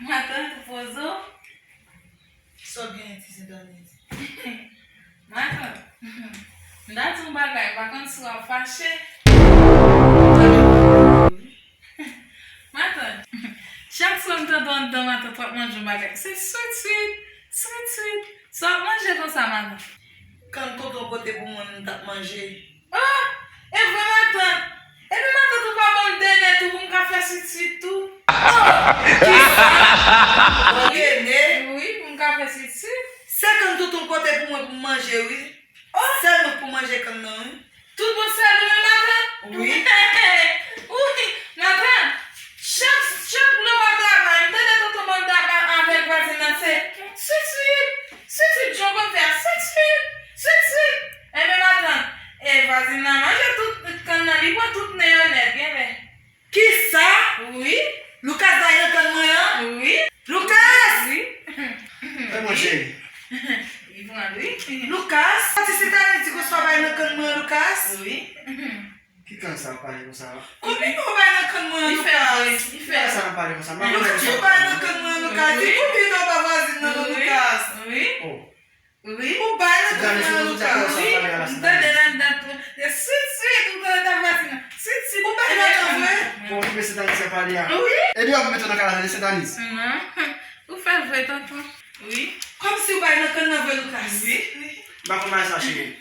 Matan, tu posou? Só ganha esse Danis. Matan, dá-te um bagulho para quando sua faixa. Matan, chaque fois que tu donnes dans ma tête, tu manges un bagage. C'est sweet. Só manger comme ça, Matan. Quand tonton côté pour moi, on t'a mangé. Ah, et vraiment, Matan. Et puis, Matan, tu pas bon délai, tu veux me café sweet tout. Ok, né? Oui, pour me café sweet. C'est quand tonton côté pour moi pour manger, oui. C'est nous pour manger quand non. Tout bon ça, Matan? Oui. Oui, Matan. Chaque le matin, dès que tu manges avec voisin, c'est sweet, je vais faire sweet. Et bien, Matan, et voisin, mange tout, quand on arrive, tout néonnet, bien, bien. Qui ça? Oui, Lucas d'ailleurs quand moi, oui, Lucas! oui. É, mon chéri. Ils vont aller. Lucas? Tu sais Danis, tu só vai no can moi, Lucas? Oui. Que cansa pare com essa. Como que tu vai no can moi, Il Lucas? fait. Cansa não pare com essa. Mas Tu vai no can moi, Lucas? E comida pra vazina, Lucas? Oui. Oh. Oui. O pai no can Danis, moi, não Lucas? tá Oui. com Tá dentro da sweet, da vacina. Sweet. O pai não vai? Vamos ver se Danis é paria. Oui. Ele ó, meteu na cara desse Danis. Non. Vous faites vrai, tonton. Oui. Como se o pai no can moi, Lucas? Oui. Vai começar, chéri.